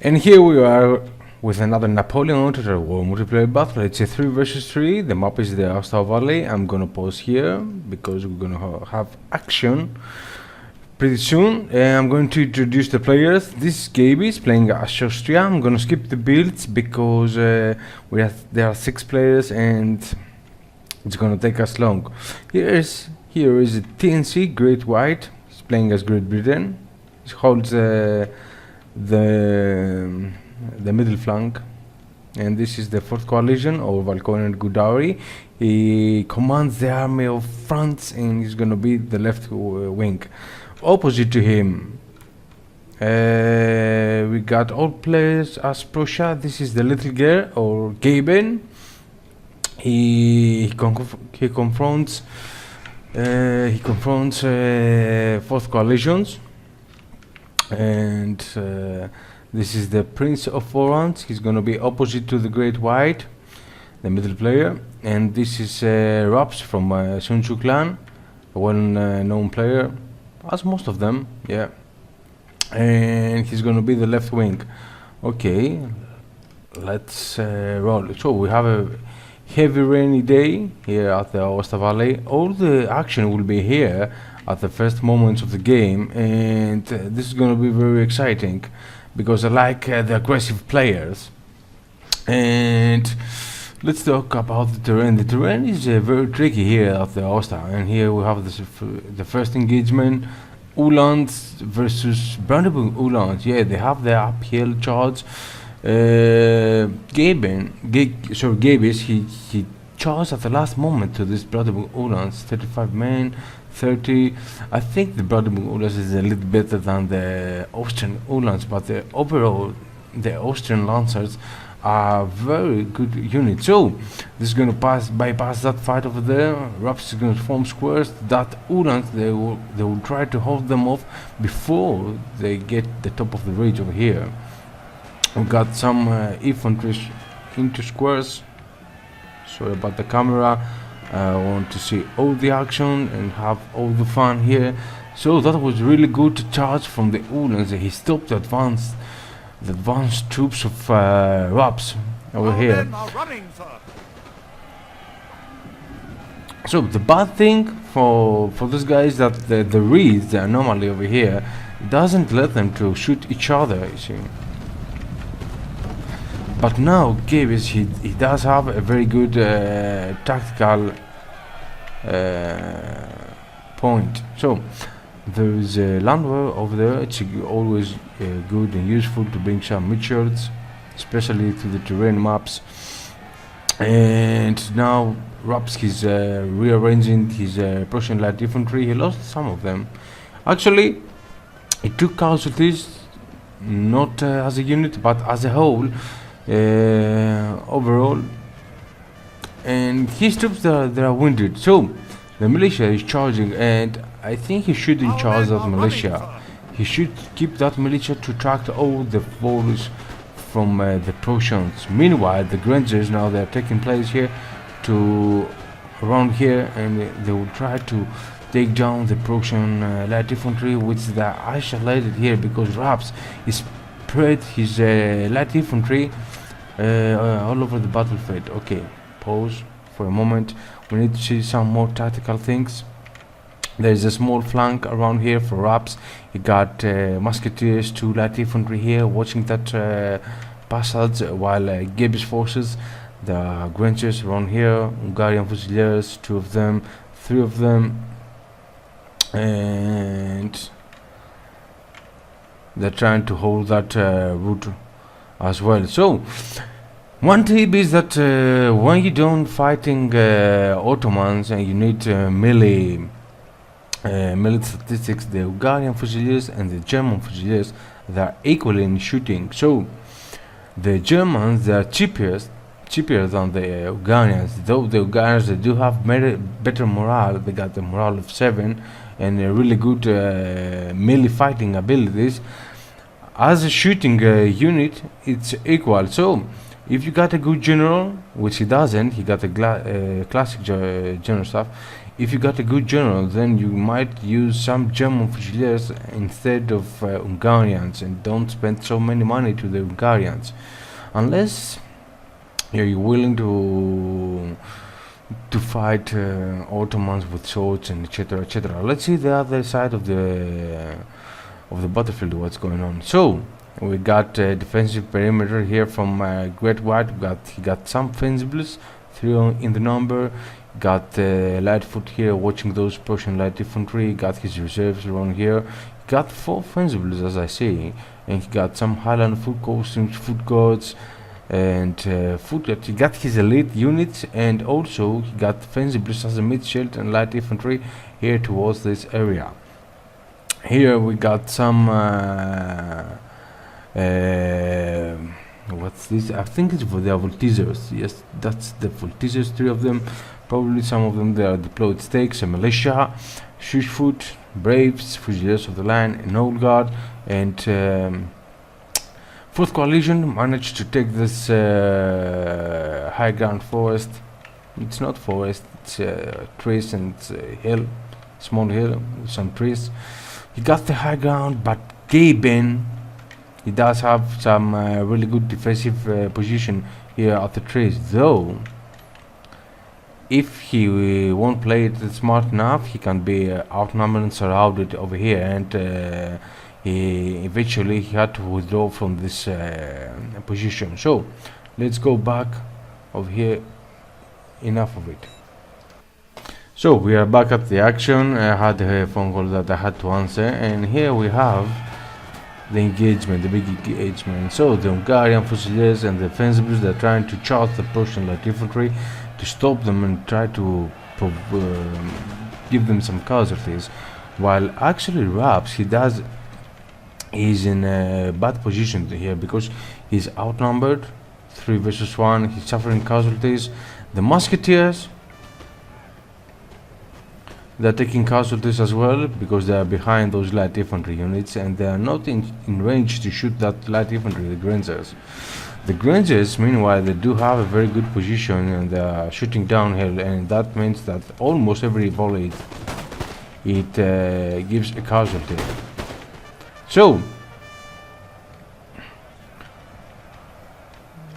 And here we are with another Napoleon Total War multiplayer battle. It's a 3 versus 3. The map is the Aosta Valley. I'm gonna pause here because we're gonna have action pretty soon. I'm going to introduce the players. This is Gabis playing as Austria. I'm gonna skip the builds because there are 6 players and it's gonna take us long. Here is a TNC Great White. He's playing as Great Britain. He holds the middle flank, and this is the 4th coalition of Valkorian and Gudari. He commands the army of France and he's gonna be the left wing. Opposite to him we got all players as Prussia. This is the little girl, or Gaben. He confronts 4th coalitions, and this is the Prince of Orange. He's gonna be opposite to the Great White, the middle player. And this is Raps from SUNTZU clan, a well-known player, as most of them, yeah. And he's gonna be the left wing. Okay, let's roll. So we have a heavy rainy day here at the Aosta Valley. All the action will be here at the first moments of the game, and this is gonna be very exciting because I like the aggressive players. And let's talk about the terrain. The terrain is very tricky here at the Aosta, and here we have the first engagement, Uhlans versus Brandenburg Uhlans. Yeah, they have their uphill charge. Gabis, he charged at the last moment to this Brandenburg Uhlans, 35 men, 30. I think the Brandenburg Uhlans is a little better than the Austrian Uhlans, but overall the Austrian Lancers are very good unit. So this is gonna bypass that fight over there. Raps is gonna form squares. That Uhlans, they will try to hold them off before they get the top of the ridge over here. We got some infantry into squares. Sorry about the camera. I want to see all the action and have all the fun here. So that was really good to charge from the Uhlans. He stopped the advanced troops of Raps over here. So the bad thing for this guy is that the reeds, the anomaly over here, doesn't let them to shoot each other, you see. But now Gabis, he does have a very good tactical point. So there is a land war over there. It's always good and useful to bring some meteors, especially to the terrain maps. And now Raps, he's rearranging his Prussian light infantry. He lost some of them. Actually, he took casualties, not as a unit, but as a whole. Overall, and his troops they are wounded, so the militia is charging, and I think he shouldn't charge that militia. He should keep that militia to track all the foes from the Prussians. Meanwhile, the Grangers now they are taking place here to around here, and they will try to take down the Prussian light infantry, which they are isolated here because Raps is spread his light infantry all over the battlefield. Okay, pause for a moment. We need to see some more tactical things. There is a small flank around here for Raps. You got musketeers, 2 light infantry here watching that passage, while Gabis forces, the Grangers around here, Hungarian Fusiliers, 2 of them, 3 of them, and they're trying to hold that route as well. So one tip is that when you don't fighting Ottomans and you need melee statistics, the Hungarian Fusiliers and the German Fusiliers, they are equally in shooting. So the Germans, they are cheaper than the Hungarians, though the Hungarians, they do have better morale. They got the morale of 7 and a really good melee fighting abilities. As a shooting unit, it's equal. So if you got a good general, which he doesn't, he got a classic general staff. if you got a good general, then you might use some German Fusiliers instead of Hungarians, and don't spend so many money to the Hungarians, unless you're willing to fight Ottomans with swords and etc. etc. Let's see the other side of the battlefield, what's going on. So we got a defensive perimeter here from Great White. He got some fencibles, 3 in the number. Got Lightfoot here watching those Prussian light infantry. Got his reserves around here. Got 4 fencibles, as I say, and he got some Highland foot costumes, foot guards, and he got his elite units, and also he got fencibles as a mid shield and light infantry here towards this area. Here we got some what's this? I think it's for the Voltigeurs. Yes, that's the Voltigeurs, 3 of them. Probably some of them they are deployed stakes, a militia, Schussfoot, Braves, Fusiliers of the line, an old guard, and 4th Coalition managed to take this high ground forest. It's not forest, it's trees and hill, small hill with some trees. He got the high ground, but Gaben, he does have some really good defensive position here at the trees, though if he won't play it smart enough, he can be outnumbered and surrounded over here, and he had to withdraw from this position. So let's go back over here. Enough of it. So we are back at the action. I had a phone call that I had to answer, and here we have the engagement, the big engagement. So the Hungarian Fusiliers and the fencibles, they're trying to charge the Prussian light infantry to stop them and try to give them some casualties, while actually Raps, he's in a bad position here because he's outnumbered 3 versus 1. He's suffering casualties. The Musketeers, they're taking casualties as well because they are behind those light infantry units, and they are not in range to shoot that light infantry, the Grenzers. The Grenzers, meanwhile, they do have a very good position, and they are shooting downhill, and that means that almost every volley it gives a casualty. So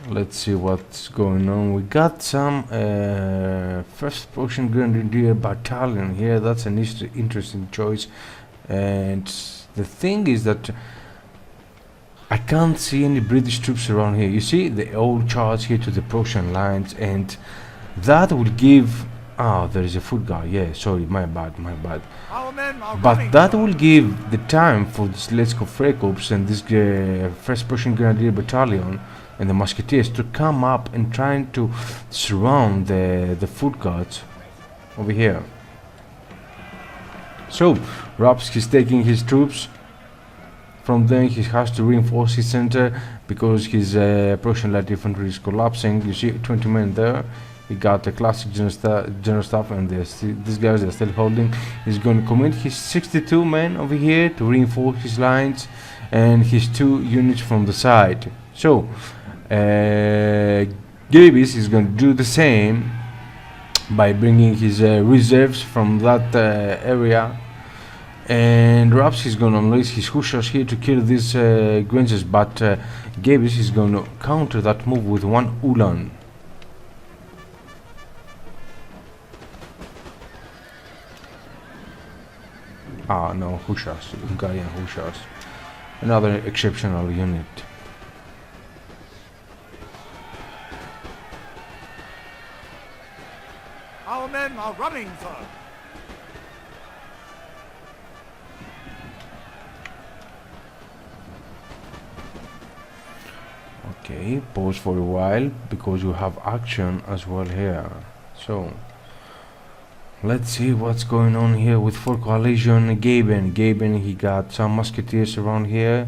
let's see what's going on. We got some 1st Prussian Grenadier Battalion here. That's an interesting choice, and the thing is that I can't see any British troops around here. You see, they all charge here to the Prussian lines, and that will give... there is a foot guard. Yeah, sorry, my bad. But that will give the time for this Letsko Freikorps and this 1st Prussian Grenadier Battalion and the Musketeers to come up and trying to surround the foot guards over here. So Raps is taking his troops. From then he has to reinforce his center because his Prussian light infantry is collapsing. You see 20 men there. He got a classic general staff, and these guys are still holding. He's going to commit his 62 men over here to reinforce his lines and his 2 units from the side. So Gabis is going to do the same by bringing his reserves from that area, and Raps is going to unleash his Hussars here to kill these Grenzers, but Gabis is going to counter that move with 1 Ulan. No, Hussars, Hungarian Hussars, another exceptional unit. Our men are running, sir. Okay, pause for a while because we have action as well here. So let's see what's going on here with 4th Coalition. Gaben, he got some Musketeers around here.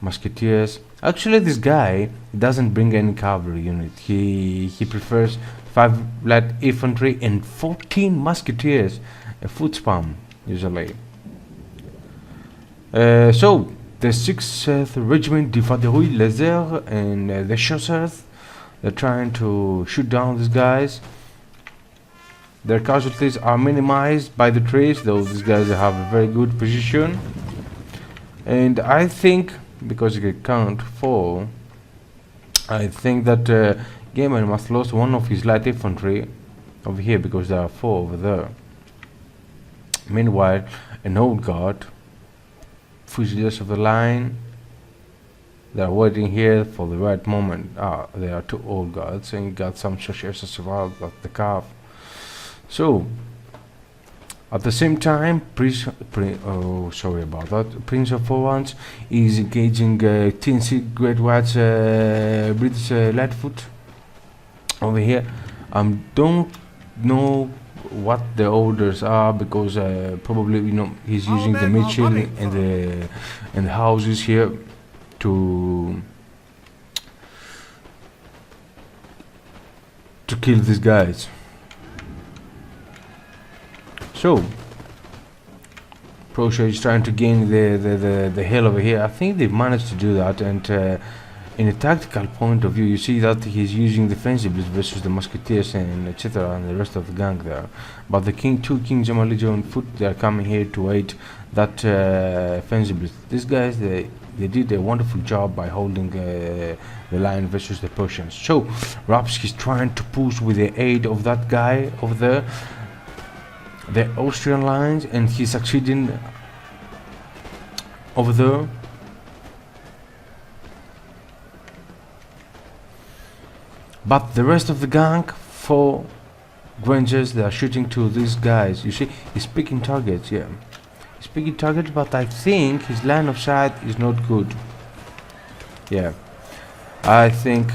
Musketeers. Actually, this guy doesn't bring any cavalry unit. He prefers 5 light infantry and 14 Musketeers. A foot spam usually. So the 6th Regiment d'Infanterie Laser and the Chasseurs, they're trying to shoot down these guys. Their casualties are minimized by the trees, though these guys have a very good position. And I think, because you can count 4, I think that Gaben must lost one of his light infantry over here, because there are 4 over there. Meanwhile, an old guard, fusiliers of the line, they are waiting here for the right moment. There are 2 old guards, and you got some soldiers as well at the calf. So, at the same time, Prince of Orange is engaging TNC Great White's British Lightfoot over here. Don't know what the orders are, because probably he's using the Mitchell and the houses here to kill these guys. So Prussia is trying to gain the hill over here. I think they've managed to do that, and in a tactical point of view, you see that he's using the fencibles versus the musketeers and etc. and the rest of the gang there. But the two King Jamali on foot, they are coming here to aid that fencibles. These guys, they did a wonderful job by holding the line versus the Prussians. So Rapski's trying to push with the aid of that guy over there, the Austrian lines, and he's succeeding over there. But the rest of the gang, 4 Grangers, they are shooting to these guys. You see, he's picking targets, yeah. He's picking targets, but I think his line of sight is not good. Yeah, I think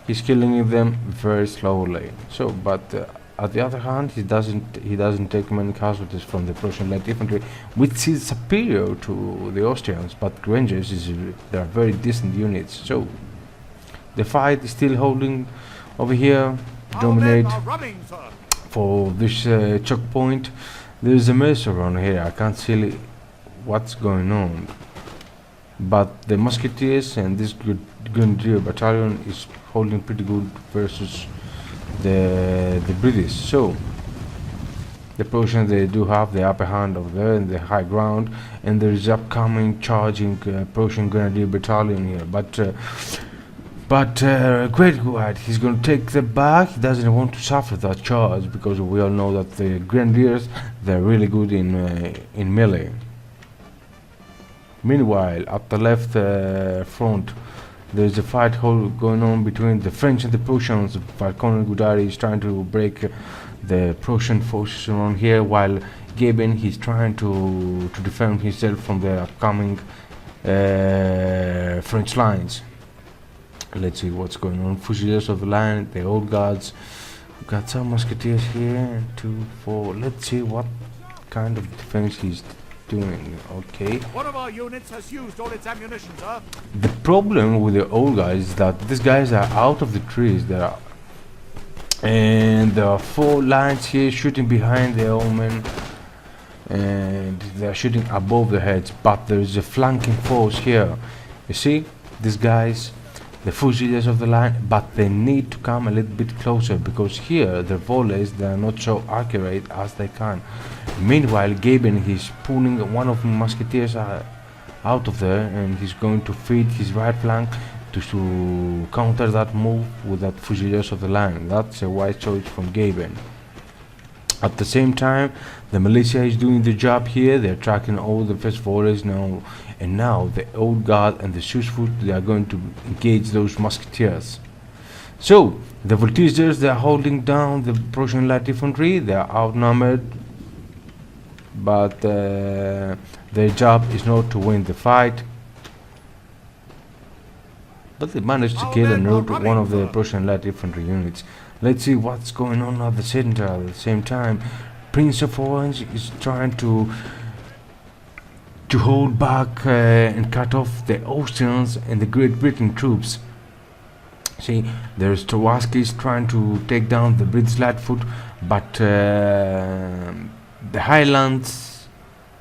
he's killing them very slowly. So, but at the other hand, he doesn't take many casualties from the Prussian light infantry, which is superior to the Austrians. But Grangers they are very decent units. So the fight is still holding over here. Dominate for this choke point. There is a mess around here. I can't see what's going on. But the musketeers and this Grenadier battalion is holding pretty good versus the British. So the Prussians, they do have the upper hand over there in the high ground, and there is upcoming charging Prussian Grenadier battalion here. But Great White, he's going to take the back. He doesn't want to suffer that charge, because we all know that the Grenadiers, they're really good in melee. Meanwhile, at the left front, there's a fight going on between the French and the Prussians. Colonel Gudari is trying to break the Prussian forces around here, while Gaben, he's trying to defend himself from the upcoming French lines. Let's see what's going on. Fusiliers of the line, the old guards. We've got some musketeers here. 2, 4. Let's see what kind of defense he's doing. Okay. One of our units has used all its ammunition, sir. The problem with the old guys is that these guys are out of the trees. And there are 4 lines here shooting behind the old men, and they are shooting above their heads. But there is a flanking force here. You see, these guys, the fusiliers of the line, but they need to come a little bit closer, because here the volleys, they are not so accurate as they can. Meanwhile, Gaben, he's pulling one of the musketeers out of there, and he's going to feed his right flank to counter that move with that fusiliers of the line. That's a wise choice from Gaben. At the same time, the militia is doing the job here. They're tracking all the first volleys now, and now the old guard and the Schussfoot, they are going to engage those musketeers. So the Voltigeurs, they are holding down the Prussian light infantry. They are outnumbered, but their job is not to win the fight. But they managed to kill and rout one of the Prussian light infantry units. Let's see what's going on at the center. At the same time, Prince of Orange is trying to hold back and cut off the Austrians and the Great Britain troops. See, there's Trowaski's trying to take down the British Lightfoot, but the Highlands,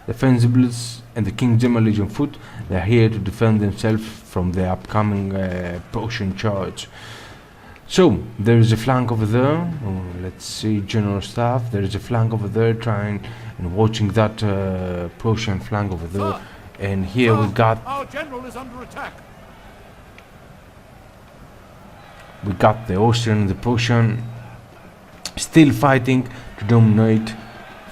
the Fencibles, and the King German Legion Foot. They are here to defend themselves from the upcoming Prussian charge. So there is a flank over there. Let's see, General Staff. There is a flank over there, trying and watching that Prussian flank over there. And here we got Our general is under attack. the Austrian and the Prussian still fighting to dominate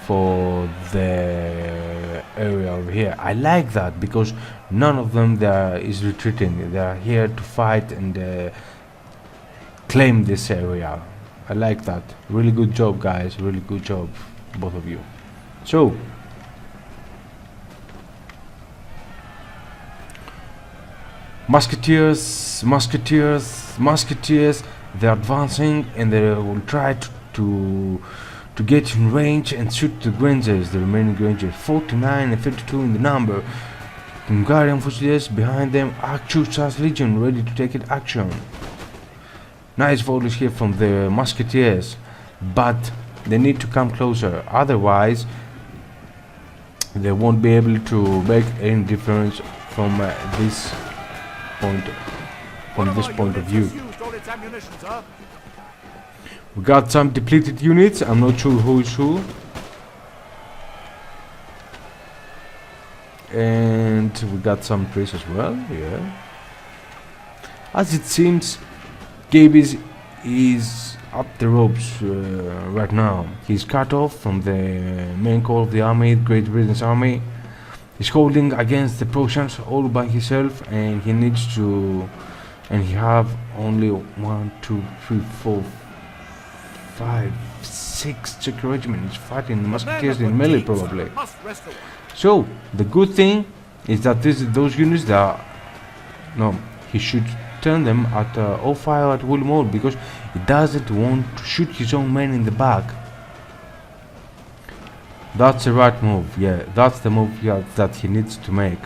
for the area over here. I like that because none of them there is retreating. They are here to fight and claim this area. I like that. Really good job, guys. Really good job, both of you. So musketeers, they're advancing and they will try to get in range and shoot the Grangers, the remaining Grangers, 49 and 32 in the number. Hungarian Fusiliers behind them, Archer Charles Legion ready to take it action. Nice volleys here from the musketeers, but they need to come closer, otherwise they won't be able to make any difference from this point of view. We got some depleted units. I'm not sure who is who. And we got some trees as well. Yeah. As it seems, Gabis is up the ropes right now. He's cut off from the main core of the army, Great Britain's army. He's holding against the Prussians all by himself, and he needs to. And he have only 1, 2, 3, 4, 5, 6 Czech regiments fighting the musketeers in melee probably. So the good thing is that those units that are, no, he should turn them at all fire at will mode, because he doesn't want to shoot his own men in the back. That's the right move. Yeah, that's the move that he needs to make.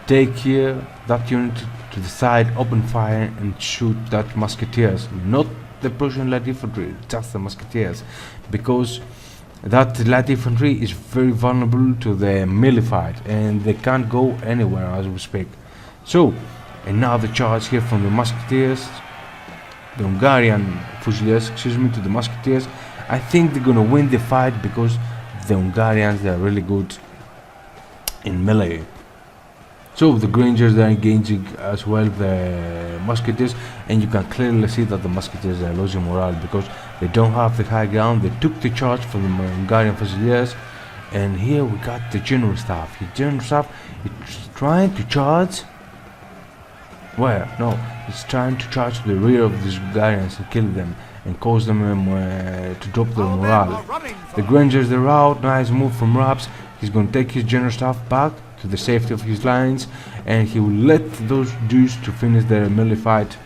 Take here that unit to the side, open fire and shoot that musketeers, not the Prussian light infantry, just the musketeers, because that light infantry is very vulnerable to the melee fight and they can't go anywhere as we speak. So another charge here from the musketeers, the Hungarian Fusiliers, excuse me, to the musketeers. I think they're gonna win the fight because the Hungarians, they are really good in melee. So the Grangers, they are engaging as well the musketeers, and you can clearly see that the musketeers are losing morale because they don't have the high ground. They took the charge from the Hungarian Fusiliers, and here we got the General Staff. The General Staff is trying to charge. Where? No, he's trying to charge to the rear of these Hungarians and kill them and cause them to drop their morale. The Grangers, they're out. Nice move from Raps. He's going to take his General Staff back to the safety of his lines, and he will let those Jews to finish their melee fight.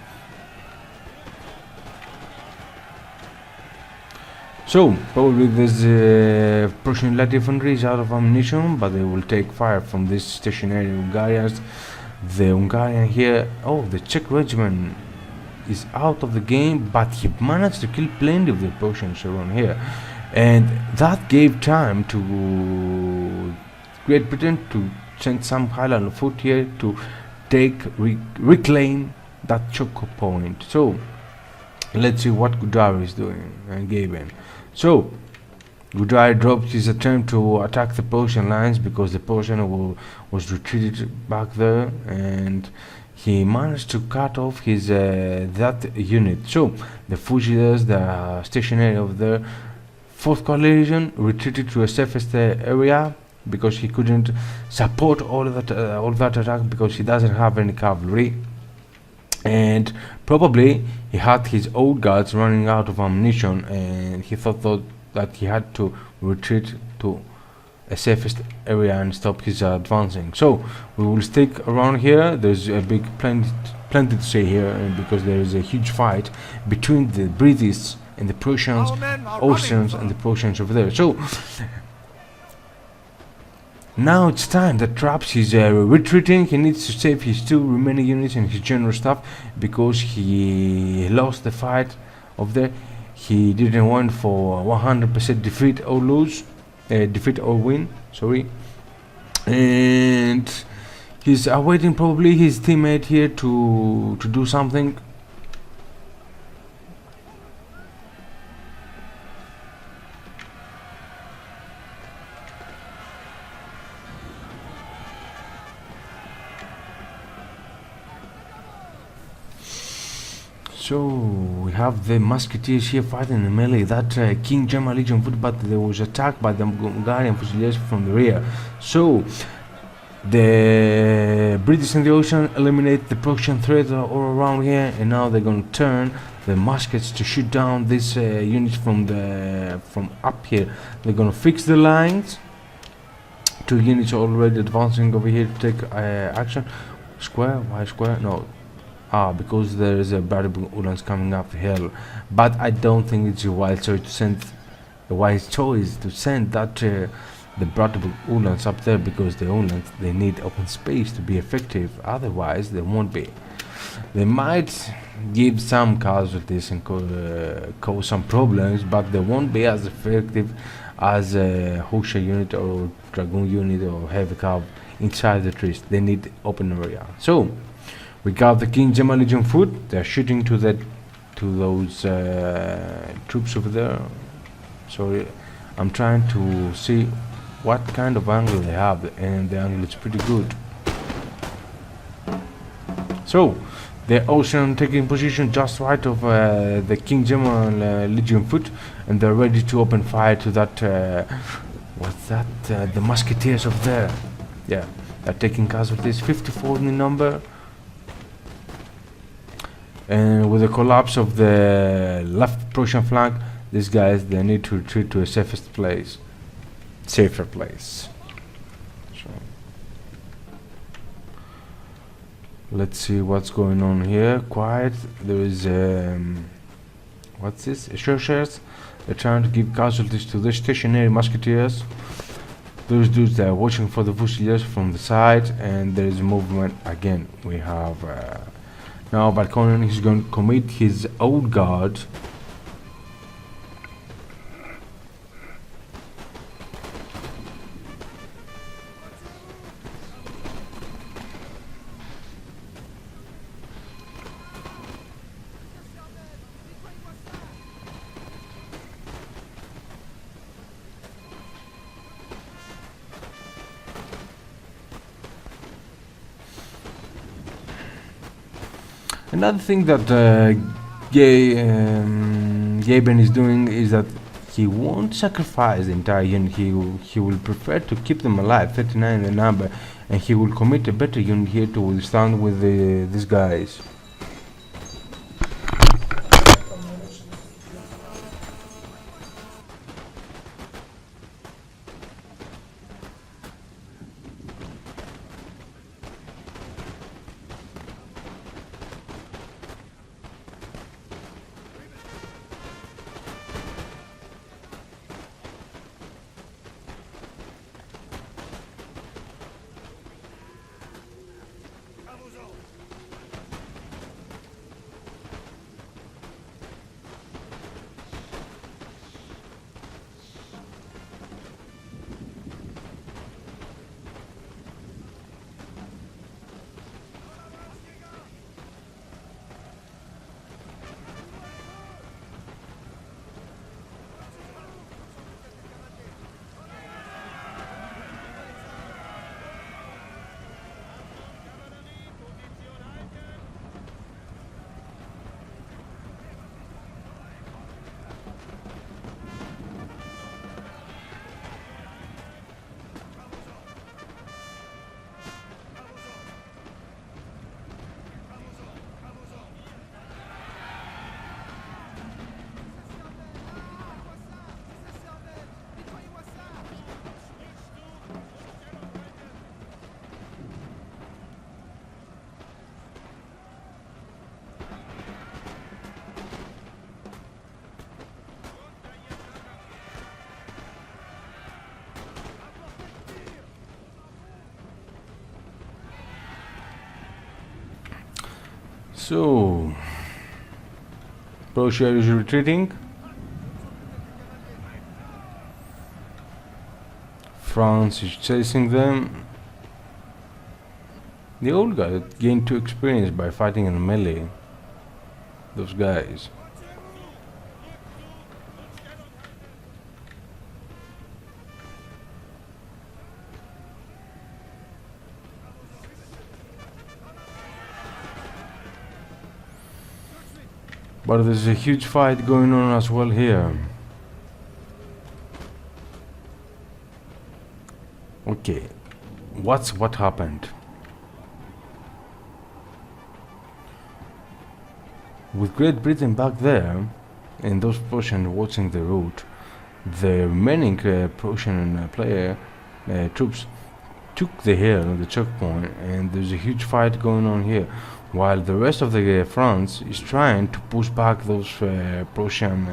So probably this Prussian light infantry is out of ammunition, but they will take fire from this stationary Hungarians. The Hungarian here, oh, the Czech regiment is out of the game, but he managed to kill plenty of the Prussians around here, and that gave time to Great Britain to send some Highland foot here to reclaim that choke point. So let's see what Gudari is doing and Gaben. So Gudari dropped his attempt to attack the Prussian lines because the Prussian was retreated back there, and he managed to cut off his that unit. So the Fusiliers, the stationary over there, 4th Coalition retreated to a safest area because he couldn't support all that attack because he doesn't have any cavalry, and probably he had his old guards running out of ammunition, and he thought that he had to retreat to a safest area and stop his advancing. So we will stick around here. There's a big plenty to say here, because there is a huge fight between the British and the Prussians, Austrians and the Prussians over there. So now it's time that Traps is retreating. He needs to save his 2 remaining units and his General Staff because he lost the fight over there. He didn't want for 100% defeat or lose, defeat or win, sorry. and he's awaiting probably his teammate here to do something. So we have the musketeers here fighting in melee. That King German Legion foot, but there was attacked by the Hungarian Fusiliers from the rear. So the British in the ocean eliminate the Prussian threat all around here, and now they're going to turn the muskets to shoot down this units from up here. They're going to fix the lines. 2 units already advancing over here to take action. Square? Why square? No. Because there is a Bratible Uhlans coming up the hill, but I don't think it's a wise choice to send that the Bratible Uhlans up there, because the Uhlans, they need open space to be effective. Otherwise, they won't be. They might give some casualties and cause some problems, but they won't be as effective as a Husha unit or Dragoon unit or heavy cav inside the trees. They need open area. So we got the King German Legion foot. They're shooting to those troops over there. So I'm trying to see what kind of angle they have, and the angle is pretty good. So the ocean taking position just right of the King German Legion foot, and they're ready to open fire to that. What's that? The musketeers over there. Yeah, they're taking casualties, 54 in the number. And with the collapse of the left Prussian flank, these guys, they need to retreat to a safer place. So, let's see what's going on here. Quiet. There is what's this? Shershers. They're trying to give casualties to the stationary musketeers. Those dudes, they're watching for the Fusiliers from the side, and there is movement again. We have now Balkonian is going to commit his old guard. Another thing that Gaben is doing is that he won't sacrifice the entire unit. He will prefer to keep them alive, 39 in the number, and he will commit a better unit here to withstand with these guys. So Prussia is retreating. France is chasing them. The old guy gained 2 experience by fighting in melee. Those guys. But there's a huge fight going on as well here. Okay, what happened? With Great Britain back there, and those Prussians watching the route, the remaining Prussian troops took the hill, the checkpoint, and there's a huge fight going on here, while the rest of the France is trying to push back those Prussian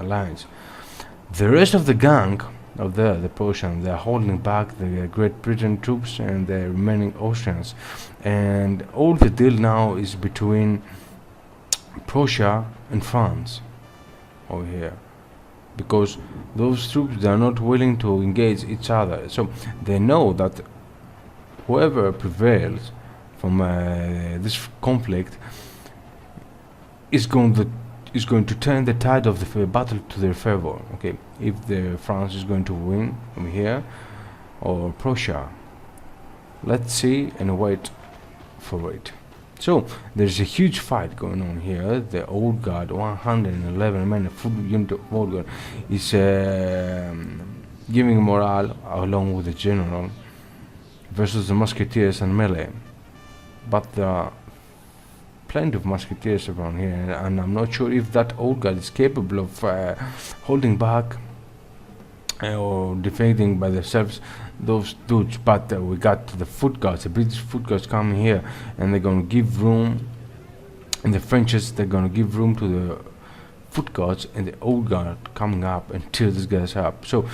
lines. The rest of the gang out there, the Prussians, they're holding back the Great Britain troops and the remaining Austrians, and all the deal now is between Prussia and France over here, because those troops, they are not willing to engage each other, so they know that whoever prevails from this conflict is going to turn the tide of the battle to their favor. Okay, if the France is going to win from here or Prussia, let's see and wait for it. So there's a huge fight going on here. The old guard, 111 men, a full unit of old guard, is giving morale along with the general versus the musketeers and melee. But there are plenty of musketeers around here, and I'm not sure if that old guard is capable of holding back or defending by themselves those dudes. But we got the foot guards, the British foot guards coming here, and they're going to give room in the Frenches. They're going to give room to the foot guards and the old guard coming up and tear these guys up. So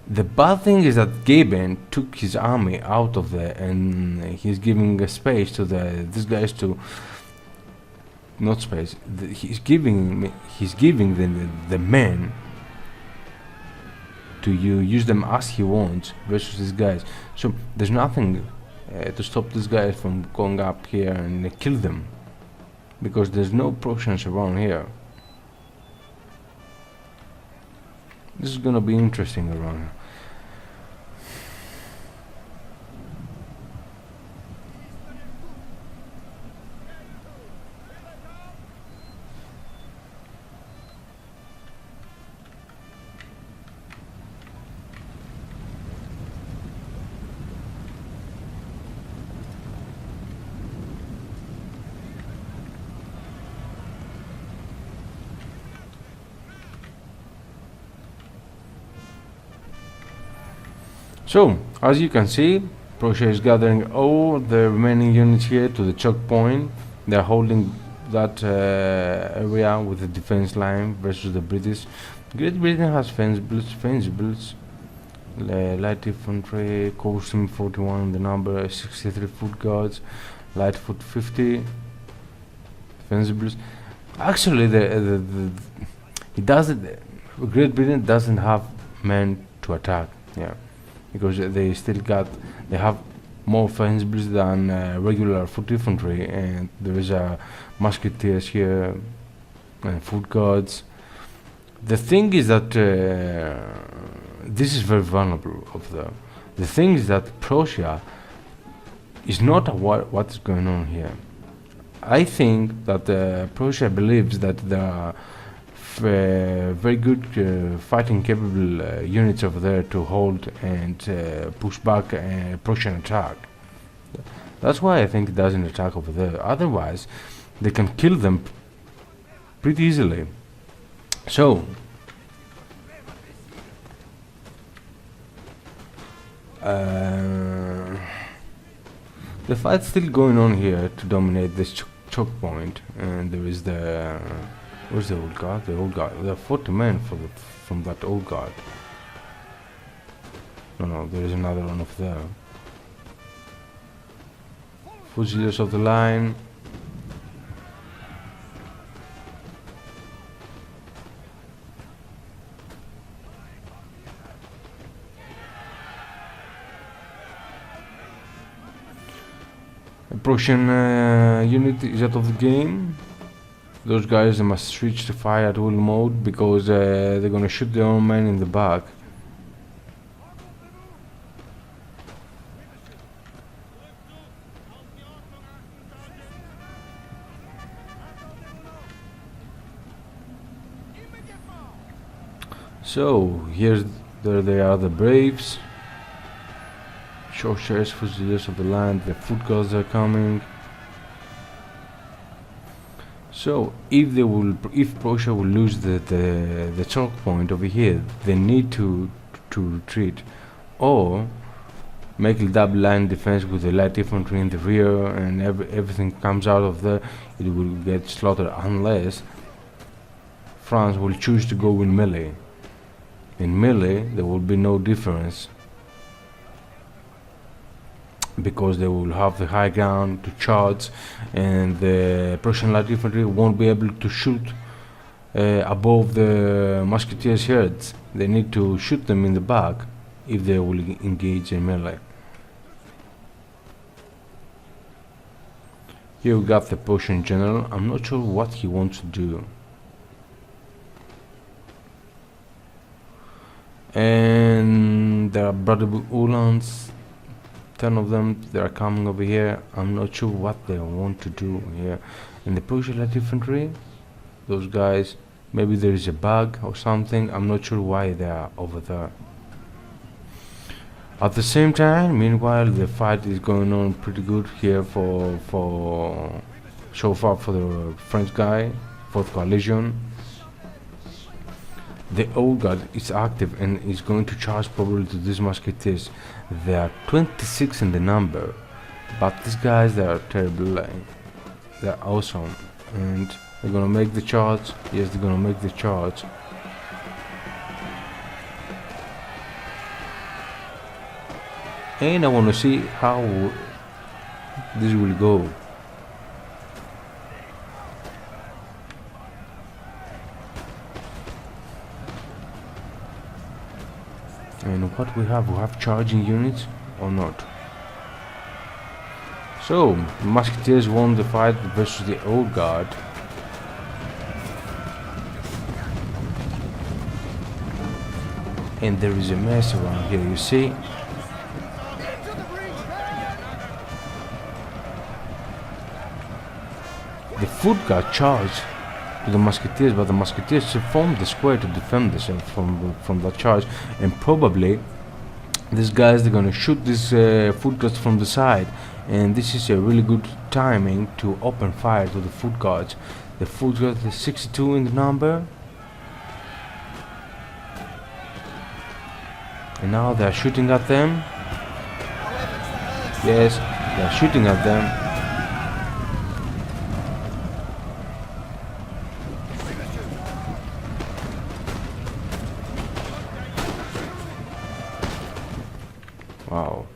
the bad thing is that Gaben took his army out of there, and he's giving a space to these guys to not space. He's giving the men to use them as he wants versus these guys. So there's nothing to stop these guys from going up here and kill them, because there's no Prussians around here. This is gonna be interesting around here. So, as you can see, Prussia is gathering all the remaining units here to the choke point. They're holding that area with the defense line versus the British. Great Britain has fencibles, light infantry, costume 41, the number 63 foot guards, light foot 50, fencibles. Actually, it doesn't. Great Britain doesn't have men to attack. Yeah. Because they have more fencibles than regular foot infantry, and there is musketeers here and foot guards. The thing is that this is very vulnerable of them. The thing is that Prussia is not aware what is going on here. I think that Prussia believes that there are very good fighting capable units over there to hold and push back a Prussian attack. That's why I think it doesn't attack over there. Otherwise, they can kill them pretty easily. So, the fight's still going on here to dominate this choke point, and there is the where's the old guard? The old guard. There are 40 men from that old guard. No, there is another one over there. Fusiliers of the line. Prussian unit is out of the game. Those guys, they must switch to fire at will mode because they're gonna shoot their own men in the back. So there they are, the Braves. Short-Shairs Fusiliers of the land. The foot guards are coming. So if Prussia will lose the choke point over here, they need to retreat, or make a double line defense with the light infantry in the rear, and everything comes out of there. It will get slaughtered unless France will choose to go in melee. In melee, there will be no difference because they will have the high ground to charge, and the Prussian light infantry won't be able to shoot above the musketeers' heads. They need to shoot them in the back if they will engage in melee. Here we got the Prussian general. I'm not sure what he wants to do. And there are brother Uhlans, 10 of them. They are coming over here. I'm not sure what they want to do here. And the Prussian light infantry, those guys, maybe there is a bug or something. I'm not sure why they are over there. At the same time, meanwhile, the fight is going on pretty good here for so far for the French guy, 4th Coalition. The old guard is active and is going to charge probably to these musketeers. They are 26 in the number, but these guys, they are terrible. They're awesome, and they're gonna make the charge. Yes, they're gonna make the charge. And I want to see how this will go. And what we have charging units or not. So musketeers won the fight versus the old guard. And there is a mess around here, you see. The foot guard charged to the musketeers, but the musketeers formed the square to defend themselves from that charge, and probably these guys, they're gonna shoot these foot guards from the side, and this is a really good timing to open fire to the foot guards. The foot guards is 62 in the number, and now they're shooting at them. Yes, they're shooting at them. Wow,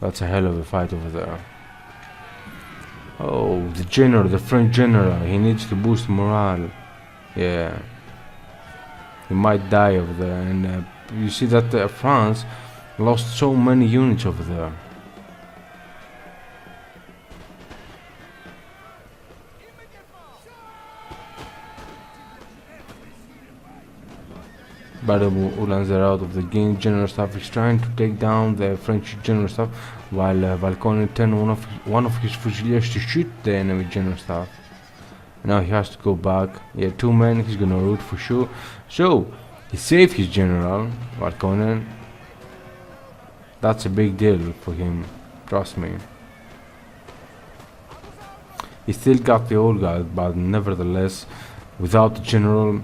that's a hell of a fight over there. Oh, the general, the French general, he needs to boost morale. Yeah, he might die over there, and you see that France lost so many units over there. But the Uhlans are out of the game. General Staff is trying to take down the French General Staff, while Valcone turned one of his Fusiliers to shoot the enemy General Staff. Now he has to go back. Yeah, 2 men, he's gonna root for sure. So, he saved his general, Valcone. That's a big deal for him, trust me. He still got the old guard, but nevertheless, without the general,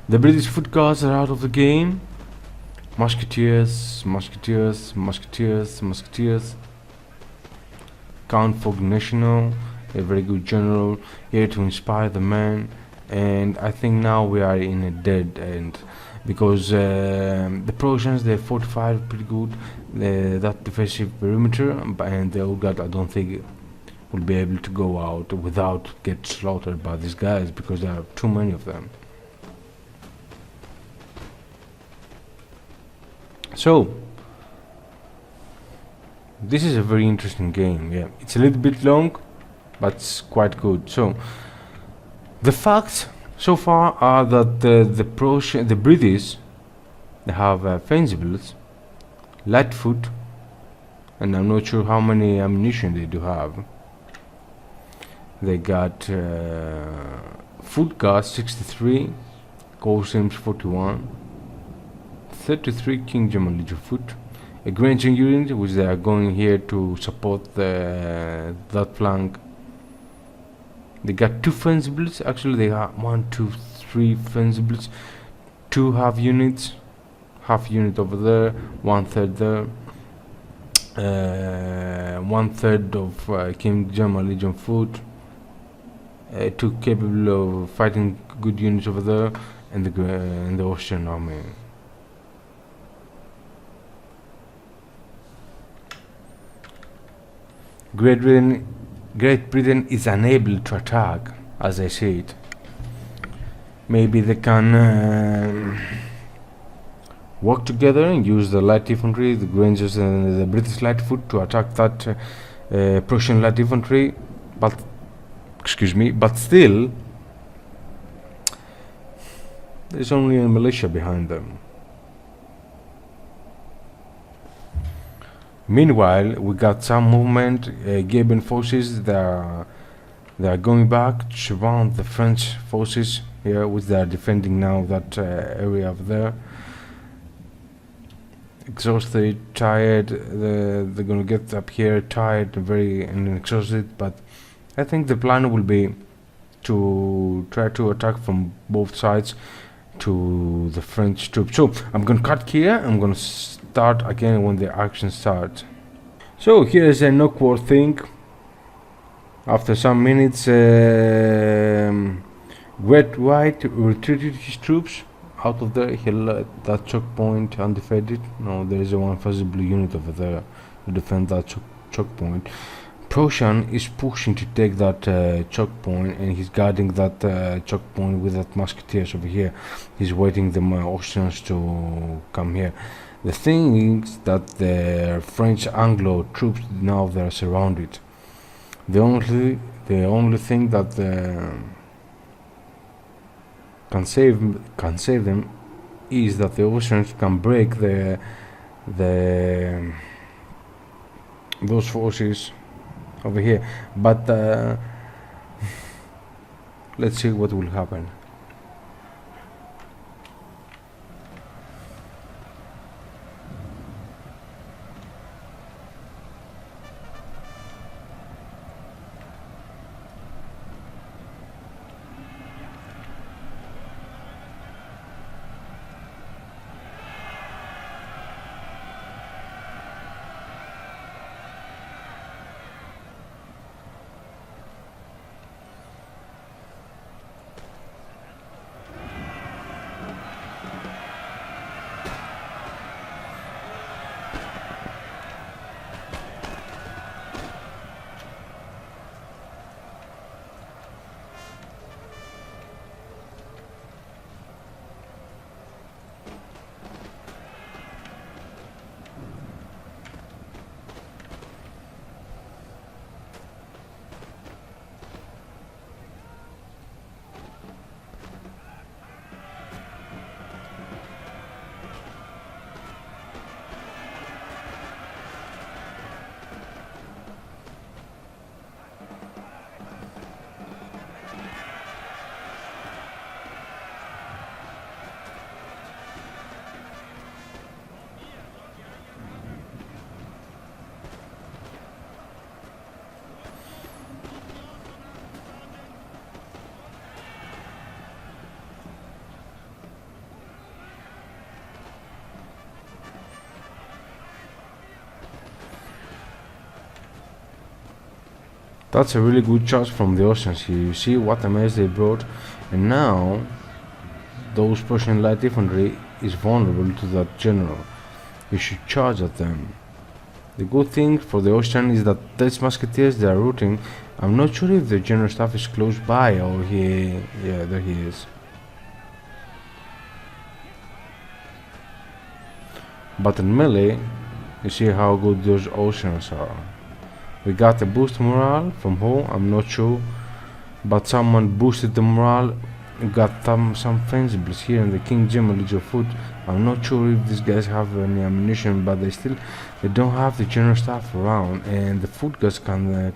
the British foot guards are out of the game. Musketeers, musketeers, musketeers, musketeers. Count Fogg National, a very good general, here to inspire the men. And I think now we are in a dead end, because the Prussians, they fortified pretty good that defensive perimeter, and the old guard, I don't think will be able to go out without get slaughtered by these guys, because there are too many of them. So this is a very interesting game. Yeah, it's a little bit long, but it's quite good. So the facts so far are that the British, they have Fencibles, Lightfoot, and I'm not sure how many ammunition they do have. They got foot gas 63, core sims 41, 33 King German Legion foot, a Grange unit which they are going here to support that flank. They got 2 Fencibles. Actually they have 1, 2, 3 Fencibles, 2 half unit over there, 1/3 there, 1/3 of King German Legion foot, 2 capable of fighting good units over there, and the Austrian army. Great Britain is unable to attack, as I said. Maybe they can work together and use the light infantry, the Grangers and the British Lightfoot to attack that Prussian light infantry, but still there's only a militia behind them. Meanwhile, we got some movement. Gaben forces, they are going back to surround the French forces here, which they are defending now, that area over there. Exhausted, tired, they're gonna get up here tired and exhausted, but I think the plan will be to try to attack from both sides to the French troops. So I'm gonna cut here. I'm gonna start again when the action starts. So here is an awkward thing. After some minutes, Great White retreated his troops out of there. He let that choke point undefended. No, there is a one visible unit over there to defend that choke point. Prussian is pushing to take that choke point, and he's guarding that choke point with that musketeers over here. He's waiting the Austrians to come here. The thing is that the French Anglo troops now they're surrounded. The only thing that can save them is that the Austrians can break those forces over here, but let's see what will happen. That's a really good charge from the Austrians here. You see what a mess they brought, and now those Prussian light infantry is vulnerable to that general. You should charge at them. The good thing for the Austrian is that these musketeers they are routing. I'm not sure if the general staff is close by or yeah, there he is. But in melee, you see how good those oceans are. We got a boost morale from who? I'm not sure, but someone boosted the morale. We got some fencibles here in the King Jim Legion Foot. I'm not sure if these guys have any ammunition, but they don't have the general stuff around, and the foot guys can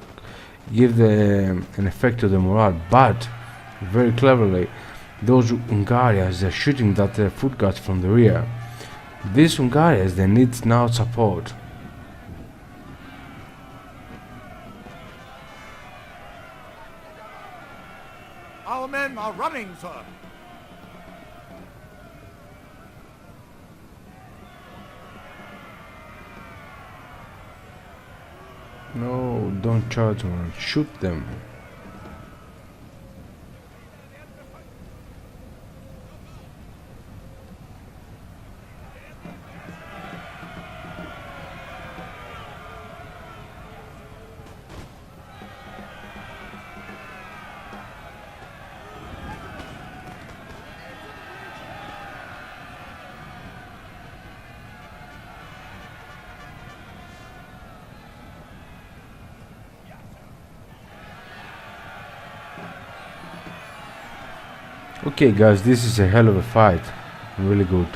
give an effect to the morale. But very cleverly, those Ungarians, they're shooting that foot guards from the rear. These Ungarians, they need now support. Our men are running, sir. No, don't charge them, shoot them. Okay guys, this is a hell of a fight. Really good.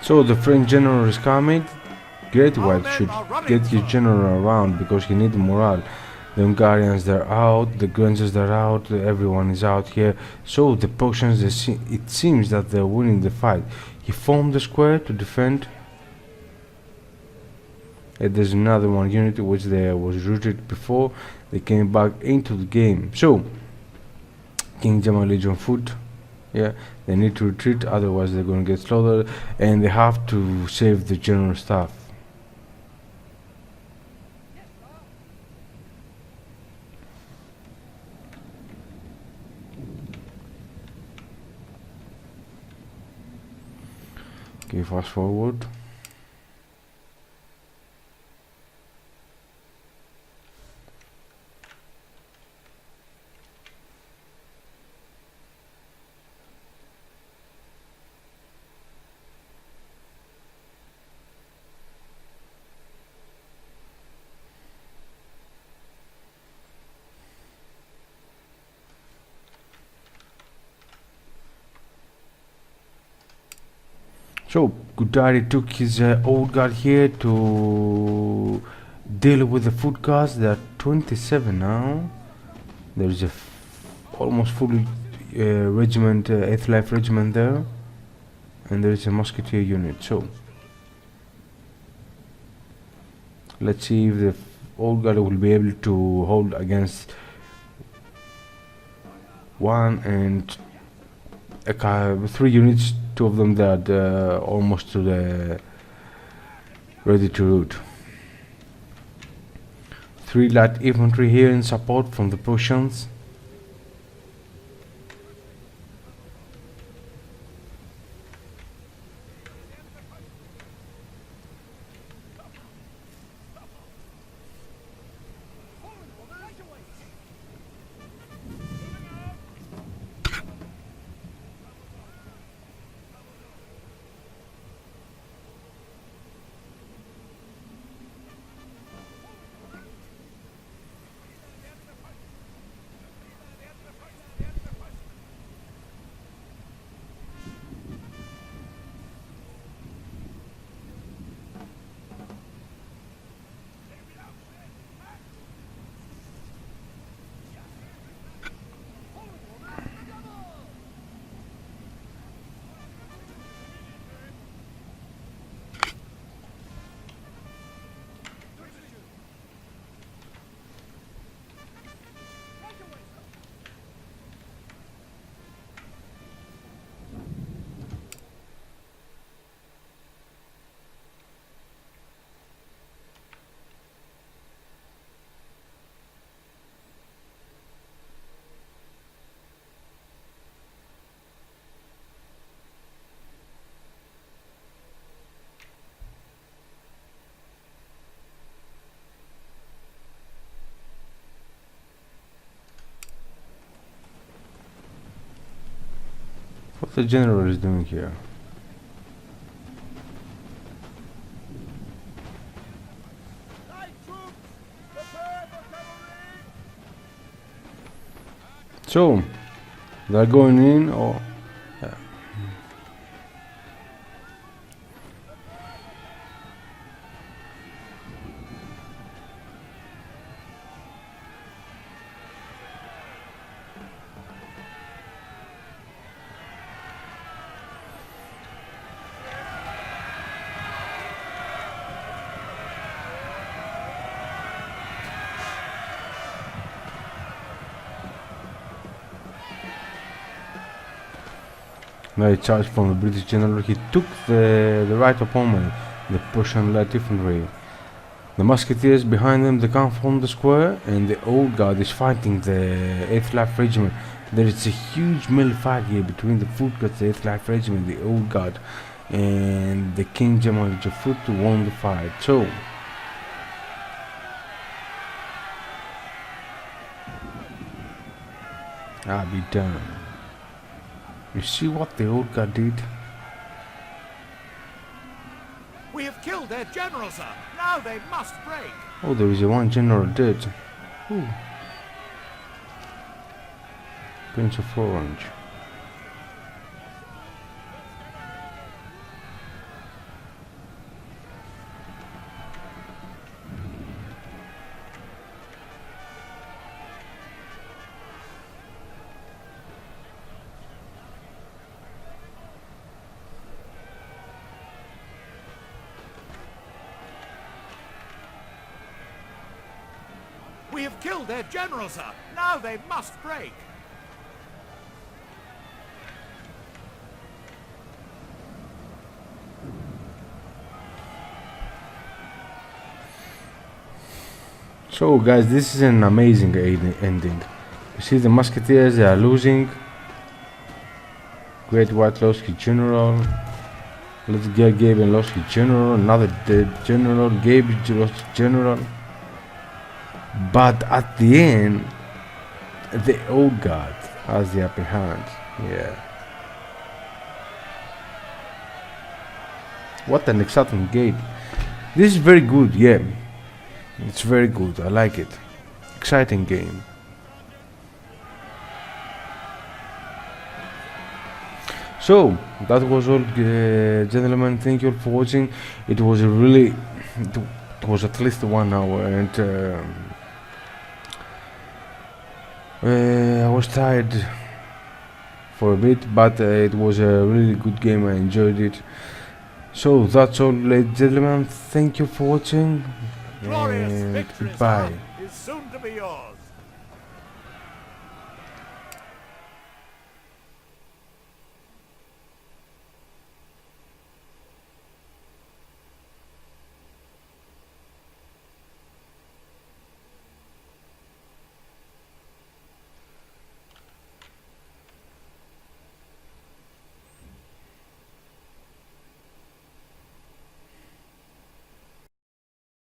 So the French general is coming. Great White should get his general around because he needs morale. The Hungarians, they're out, the Grangers, they're out, everyone is out here. So the Prussians, it seems that they're winning the fight. He formed the square to defend. And there's another one unit which they was routed before. They came back into the game. So King Jamal Legion Foot, yeah, they need to retreat, otherwise they're going to get slaughtered, and they have to save the general staff. Okay, fast forward. So Gudari took his old guard here to deal with the foot guards. They are 27 now. There is a almost full regiment, 8th Life Regiment there, and there is a musketeer unit. So let's see if the old guard will be able to hold against one and 3 units. 2 of them that almost to the ready to rout. 3 light infantry here in support from the Prussians. the general is doing here? Light troops, prepare for cavalry! So, they're going in, or another charge from the British general. He took the right opponent, the Prussian light infantry. The musketeers behind them, they come from the square, and the old guard is fighting the 8th Life Regiment. There is a huge melee fight here between the Foot Guards, the 8th Life Regiment, the old guard, and the King General Foot won the fight. So, I'll be done. You see what the old guard did? We have killed their general, sir. Now they must break. Oh, there is a one general dead. Ooh. Prince of Orange. We have killed their general, sir. Now they must break. So guys, this is an amazing ending. You see the musketeers, they are losing. Great White lost his general. Let's get Gaben lost his general. Another dead general. Gabis lost his general. But at the end, the old guard has the upper hand. Yeah. What an exciting game. This is very good, yeah. It's very good, I like it. Exciting game. So, that was all, gentlemen. Thank you all for watching. It was a really, it was at least 1 hour, and I was tired for a bit, but it was a really good game. I enjoyed it. So that's all, ladies and gentlemen. Thank you for watching. Glorious And victory, goodbye. sir, is soon to be yours.